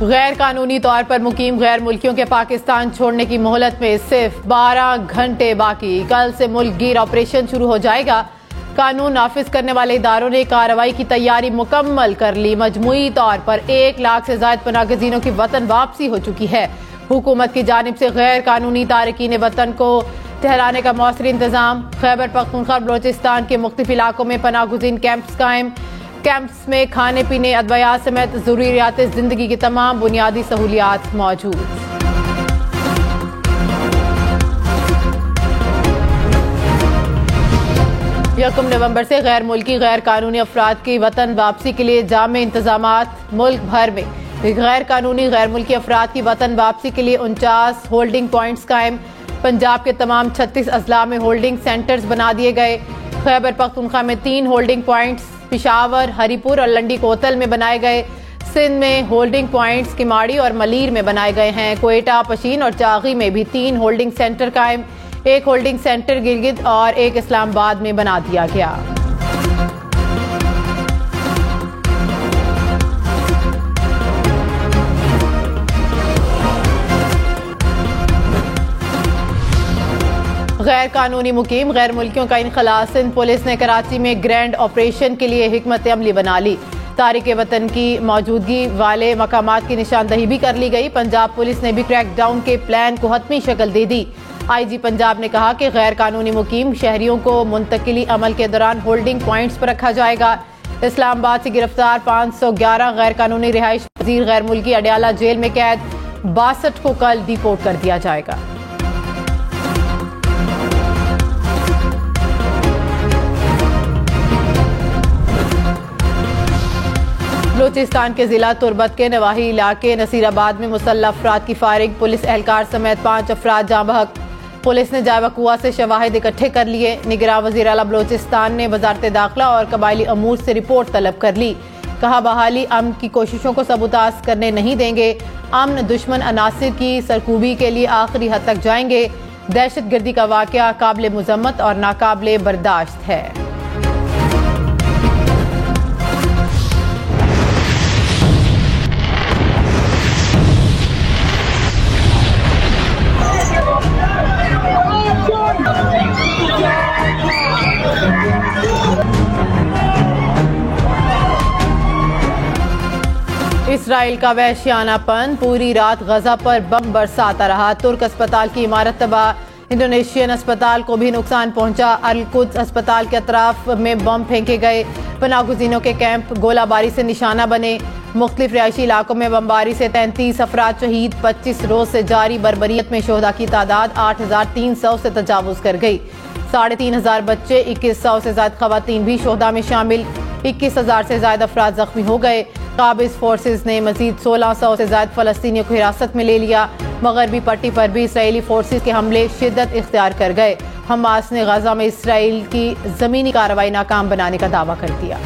गैर कानूनी तौर पर मुकीम गैर मुल्कियों के पाकिस्तान छोड़ने की मोहलत में सिर्फ 12 घंटे बाकी। कल से मुल्क गिर ऑपरेशन शुरू हो जाएगा। कानून नाफिज करने वाले इदारों ने कार्रवाई की तैयारी मुकम्मल कर ली। मजमूई तौर पर 1 लाख से ज्यादा पनाहगजीनों की वतन वापसी हो चुकी है। हुकूमत की जानिब से गैर कानूनी तारकीन वतन को ठहराने का मौसरी इंतजाम। खैबर पख्तूनख्वा बलोचिस्तान के मुख्तलिफ इलाकों में पनाहगजीन कैंप्स कायम। कैंप्स में खाने पीने, अदवियात समेत ज़रूरियात जिंदगी की तमाम बुनियादी सहूलियात मौजूद। यकम नवंबर से गैर मुल्की गैर कानूनी अफराद की वतन वापसी के लिए जामे इंतजामात। मुल्क भर में गैर कानूनी गैर मुल्की अफराद की वतन वापसी के लिए 49 होल्डिंग पॉइंट्स कायम। पंजाब के तमाम 36 अजला में होल्डिंग सेंटर्स बना दिए गए। खैबर पख्तूनख्वा में 3 होल्डिंग पॉइंट्स पिशावर, हरीपुर और लंडी कोतल में बनाए गए। सिंध में होल्डिंग पॉइंट्स किमाड़ी और मलीर में बनाए गए हैं। कोयटा, पशीन और चागी में भी 3 होल्डिंग सेंटर कायम। 1 होल्डिंग सेंटर गिलगित और 1 इस्लामाबाद में बना दिया गया। गैर कानूनी मुकीम गैर मुल्कियों का इनखला। सिंध पुलिस ने कराची में ग्रैंड ऑपरेशन के लिए हिकमत अमली बना ली। तारिक वतन की मौजूदगी वाले मकामात की निशानदही भी कर ली गई। पंजाब पुलिस ने भी क्रैकडाउन के प्लान को हतमी शक्ल दे दी। IG पंजाब ने कहा कि गैर कानूनी मुकीम शहरियों को मुंतकिली अमल के दौरान होल्डिंग पॉइंट्स पर रखा जाएगा। इस्लामाबाद से गिरफ्तार 511 गैर कानूनी रिहाइश पजीर गैर मुल्की अडयाला जेल में कैद। 62 को कल डिपोर्ट कर दिया जाएगा। बलूचिस्तान के जिला तुर्बत के नवाही इलाके नसीराबाद में मुसल्लह अफराद की फायरिंग। पुलिस एहलकार समेत 5 अफराद जाँ बहक। पुलिस ने जावकुआ से शवाहिद इकट्ठे कर लिए। निगरान वज़ीर आला बलूचिस्तान ने वज़ारत दाखिला और कबायली अमूर से रिपोर्ट तलब कर ली। कहा बहाली अमन की कोशिशों को सबूताज करने नहीं देंगे। अमन दुश्मन अनासिर की सरकूबी के लिए आखिरी हद तक जाएंगे। दहशत गर्दी का वाक़या काबिल मुज़म्मत और नाकाबिल बर्दाश्त है। इसराइल का वहशियानापन। पूरी रात गजा पर बम बरसाता रहा। तुर्क अस्पताल की इमारत तबाह। इंडोनेशियन अस्पताल को भी नुकसान पहुंचा। अल-कुद्स अस्पताल के अतराफ में बम फेंके गए। पनाहगजीनों के कैंप गोलाबारी से निशाना बने। मुख्तलिफ रिहायशी इलाकों में बमबारी से 33 अफराद शहीद। 25 रोज से जारी बर्बरियत में शोहदा की तादाद 8300 से तजावुज कर गई। 3500 बच्चे, 2100 से ज्यादा खवातीन भी शोहदा में शामिल। 21,000 से ज्यादा अफराद जख्मी हो गए। काबिज फोर्सेज ने मजीद 1600 से ज्यादा फलस्तीनियों को हिरासत में ले लिया। मगरबी पट्टी पर भी इसराइली फोर्सेज के हमले शिद्दत इख्तियार कर गए। हमास ने गजा में इसराइल की जमीनी कार्रवाई नाकाम बनाने का दावा कर दिया।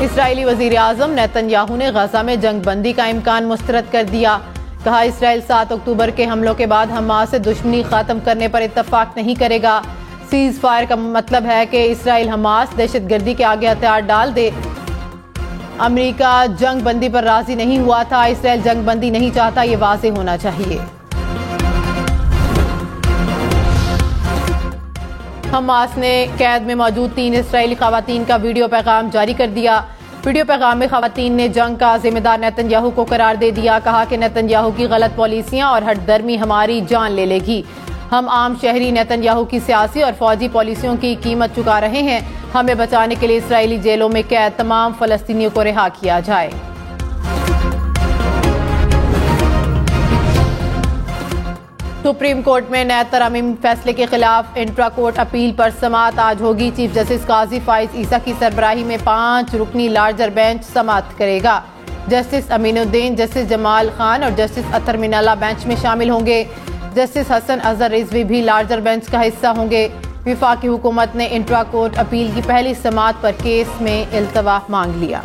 इसराइली वजीर आजम नेतन्याहू ने गजा में जंगबंदी का इम्कान मुस्तरद कर दिया। कहा इसराइल 7 अक्टूबर के हमलों के बाद हमास से दुश्मनी खत्म करने पर इत्तफाक नहीं करेगा। सीज फायर का मतलब है कि इसराइल हमास दहशतगर्दी के आगे हथियार डाल दे। अमेरिका जंग बंदी पर राजी नहीं हुआ था। इसराइल जंग बंदी नहीं चाहता, ये वाज़ेह होना चाहिए। हमास ने कैद में मौजूद 3 इसराइली खवातीन का वीडियो पैगाम जारी कर दिया। वीडियो पैगाम में खवातीन ने जंग का जिम्मेदार नेतन्याहू को करार दे दिया। कहा कि नेतन्याहू की गलत पॉलिसियां और हठधर्मी हमारी जान ले लेगी। हम आम शहरी नेतन्याहू की सियासी और फौजी पॉलिसियों की कीमत चुका रहे हैं। हमें बचाने के लिए इसराइली जेलों में कैद तमाम फलस्तीनियों को रिहा किया जाए। सुप्रीम कोर्ट में नए तरमीम फैसले के खिलाफ इंट्रा कोर्ट अपील पर समाअत आज होगी। चीफ जस्टिस काजी फाइज ईसा की सरबराही में 5 रुकनी लार्जर बेंच समाअत करेगा। जस्टिस अमीनुद्दीन, जस्टिस जमाल खान और जस्टिस अतर मिनाला बेंच में शामिल होंगे। जस्टिस हसन अजहर रिजवी भी लार्जर बेंच का हिस्सा होंगे। विफाकी हुकूमत ने इंट्रा कोर्ट अपील की पहली समाअत पर केस में इल्तवा मांग लिया।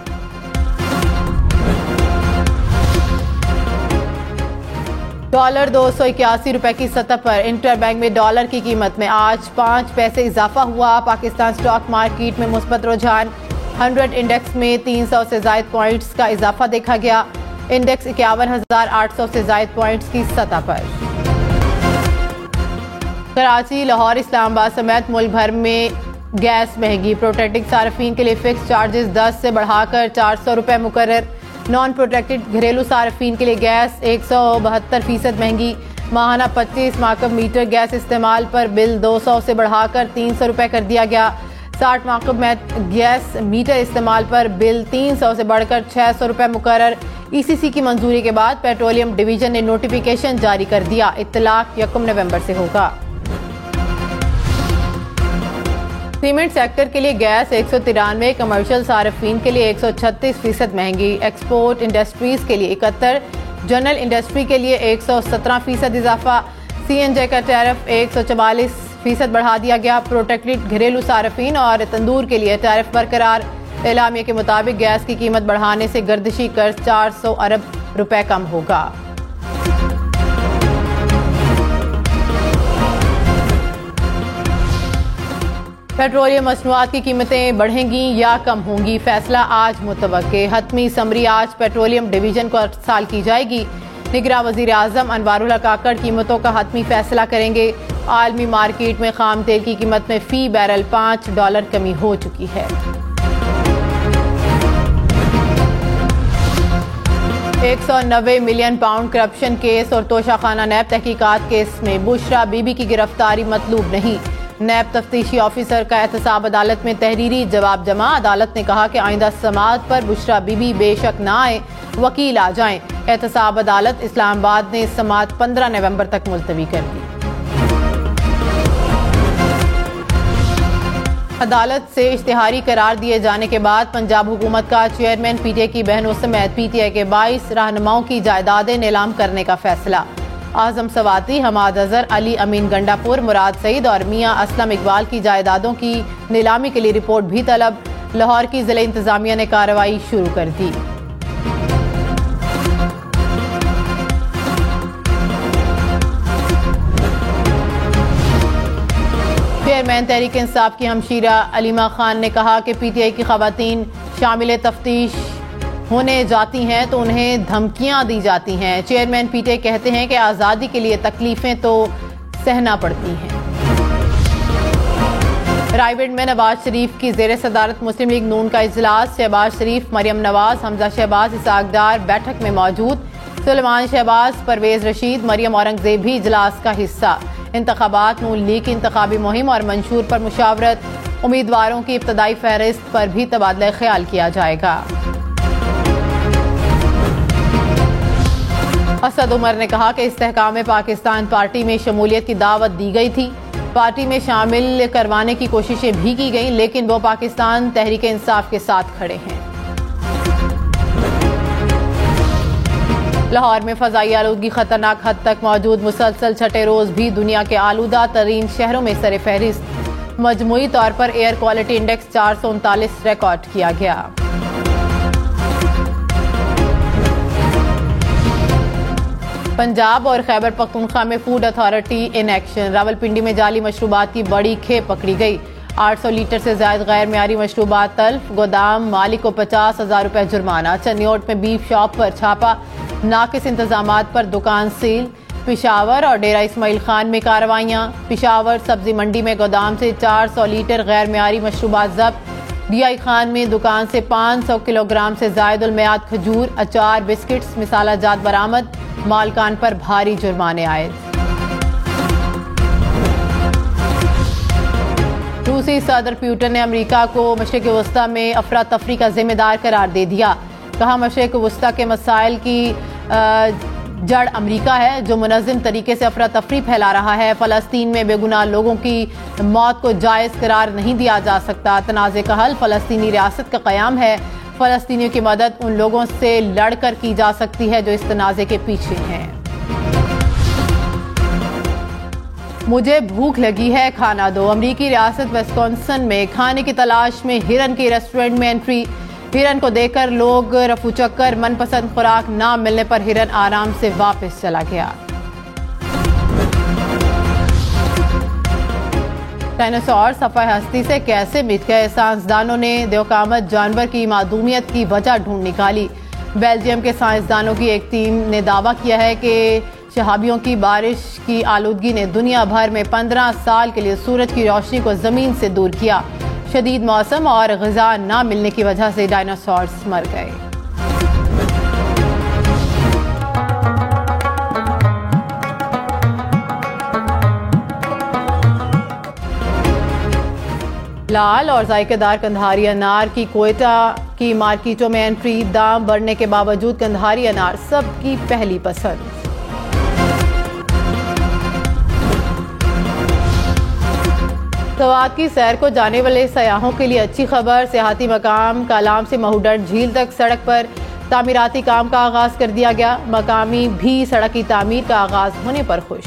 डॉलर 281 रुपए की सतह पर इंटरबैंक में डॉलर की कीमत में आज 5 पैसे इजाफा हुआ। पाकिस्तान स्टॉक मार्केट में मुस्बत रुझान। 100 इंडेक्स में 300 से ज़ायद पॉइंट्स का इजाफा देखा गया। इंडेक्स 51,800 से ज़ायद पॉइंट्स की सतह पर। कराची, लाहौर, इस्लामाबाद समेत मुल्क भर में गैस महंगी। प्रोटेक्टेड सार्फिन के लिए फिक्स चार्जेस 10 से बढ़ाकर 400 रुपये मुकर्रर। नॉन प्रोटेक्टेड घरेलू सार्फिन के लिए गैस 172% महंगी। माहाना 25 माकब मीटर गैस इस्तेमाल पर बिल 200 से बढ़ाकर 300 रुपये कर दिया गया। 60 माकब में गैस मीटर इस्तेमाल पर बिल 300 से बढ़कर 600 रुपये मुकर्रर। ईसीसी की मंजूरी के बाद पेट्रोलियम डिवीजन ने नोटिफिकेशन जारी कर दिया। इत्तलाक 1 नवंबर से होगा। सीमेंट सेक्टर के लिए गैस 193, कमर्शियल सार्फिन के लिए 136% महंगी। एक्सपोर्ट इंडस्ट्रीज के लिए 71, जनरल इंडस्ट्री के लिए 117% इजाफा। सीएनजी का टैरिफ 144% बढ़ा दिया गया। प्रोटेक्टेड घरेलू सार्फिन और तंदूर के लिए टैरिफ बरकरार। एलामिया के मुताबिक गैस की कीमत बढ़ाने से गर्दिशी कर्ज 400 अरब रुपए कम होगा। पेट्रोलियम मसनूआत की कीमतें बढ़ेंगी या कम होंगी, फैसला आज मुतवक्के। हतमी समरी आज पेट्रोलियम डिवीजन को अरसाल की जाएगी। निगरान वजीर आजम अनवारुल हक काकड़ कीमतों का हतमी फैसला करेंगे। आलमी मार्केट में खाम तेल की कीमत में फी बैरल $5 कमी हो चुकी है। £190 मिलियन करप्शन केस और तोशाखाना नैब तहकीकात केस में बुशरा बीबी की गिरफ्तारी मतलूब नहीं। नैब तफ्तीशी ऑफिसर का एहतसाब अदालत में तहरीरी जवाब जमा। अदालत ने कहा कि आइंदा समाअत पर बुशरा बीबी बेशक ना आए, वकील आ जाएं। एहतसाब अदालत इस्लामाबाद ने समाअत 15 नवंबर तक मुलतवी कर दी। अदालत से इश्तिहारी करार दिए जाने के बाद पंजाब हुकूमत का चेयरमैन पीटीआई की बहनों समेत पीटीआई के 22 रहनुमाओं की जायदादें नीलाम करने का फैसला। आजम सवाती, हमाद अजहर, अली अमीन गंडापुर, मुराद सईद और मियां असलम इकबाल की जायदादों की नीलामी के लिए रिपोर्ट भी तलब। लाहौर की जिला इंतजामिया ने कार्रवाई शुरू कर दी। चेयरमैन तहरीक इंसाफ की हमशीरा अलीमा खान ने कहा कि पीटीआई की खवातीन शामिल तफ्तीश होने जाती हैं तो उन्हें धमकियां दी जाती हैं। चेयरमैन पीटीआई कहते हैं कि आज़ादी के लिए तकलीफें तो सहना पड़ती हैं। रायगढ़ में नवाज शरीफ की जेर सदारत मुस्लिम लीग नून का इजलास। शहबाज शरीफ, मरियम नवाज, हमजा शहबाज, इसाक डार बैठक में मौजूद। सुलेमान शहबाज, परवेज रशीद, मरियम औरंगजेब भी इजलास का हिस्सा। इंतखाबात, नून लीग की इंतखाबी मुहिम और मंशूर पर मुशावरत। उम्मीदवारों की इब्तदाई फहरिस्त पर भी तबादला ख्याल किया जाएगा। असद उमर ने कहा कि इस्तेहकाम पाकिस्तान पार्टी में शमूलियत की दावत दी गई थी। पार्टी में शामिल करवाने की कोशिशें भी की गईं, लेकिन वो पाकिस्तान तहरीक इंसाफ के साथ खड़े हैं। लाहौर में फजाई आलूदगी खतरनाक हद तक मौजूद। मुसलसल छठे रोज भी दुनिया के आलूदा तरीन शहरों में सरे फहरिस्त। मजमूई तौर पर एयर क्वालिटी इंडेक्स 439 रिकॉर्ड किया गया। पंजाब और खैबर पख्तूनख्वा में food authority in action. Rawalpindi में जाली मशरूबात की बड़ी खेप पकड़ी गई। 800 लीटर से ज्यादा गैर मियारी मशरूबात तल्फ। गोदाम मालिक को 50,000 रुपए जुर्माना। चन्योट में बीफ शॉप पर छापा। नाकिस इंतजामात पर दुकान सील। पिशावर और डेरा इस्माइल खान में कार्रवाइयां। पिशावर सब्जी मंडी में गोदाम से 400 लीटर गैर मियारी मशरूबात जब्त। डीआई खान में दुकान से 500 किलोग्राम से जायदुल मियाद खजूर, अचार, बिस्किट्स, मिसाला जात बरामद। मालकान पर भारी जुर्माने आए। रूसी सदर पुतिन ने अमेरिका को मशरिक वस्ता में अफरा तफरी का जिम्मेदार करार दे दिया। कहा मशरिक वस्ता के मसाइल की जड़ अमेरिका है, जो मुनज़्ज़म तरीके से अफरा तफरी फैला रहा है। फ़लस्तीन में बेगुनाह लोगों की मौत को जायज़ करार नहीं दिया जा सकता। तनाज़े का हल फ़लस्तीनी रियासत का क़याम है। फ़लस्तीनियों की मदद उन लोगों से लड़कर की जा सकती है जो इस तनाज़े के पीछे हैं। मुझे भूख लगी है, खाना दो। अमरीकी रियासत विस्कॉन्सिन में खाने की तलाश में हिरन के रेस्टोरेंट में एंट्री। हिरन को देखकर लोग रफू चक्कर। मनपसंद खुराक ना मिलने पर हिरन आराम से वापस चला गया। डायनासोर सफाई हस्ती से कैसे मिट गए, साइंसदानों ने देवकामत जानवर की मादूमियत की वजह ढूंढ निकाली। बेल्जियम के साइंसदानों की एक टीम ने दावा किया है कि शहाबियों की बारिश की आलूदगी ने दुनिया भर में 15 साल के लिए सूरज की रोशनी को जमीन से दूर किया। शदीद मौसम और ग़िज़ा न मिलने की वजह से डायनासोर्स मर गए। लाल और जायकेदार कंधारी अनार की कोयटा की मार्केटों में एंट्री, दाम बढ़ने के बावजूद कंधारी अनार सबकी पहली पसंद। सवात की सैर को जाने वाले सयाहों के लिए अच्छी खबर, सियाहती मकाम कालाम से महूडर झील तक सड़क पर तामीराती काम का आगाज कर दिया गया। मकामी भी सड़क की तामीर का आगाज होने पर खुश।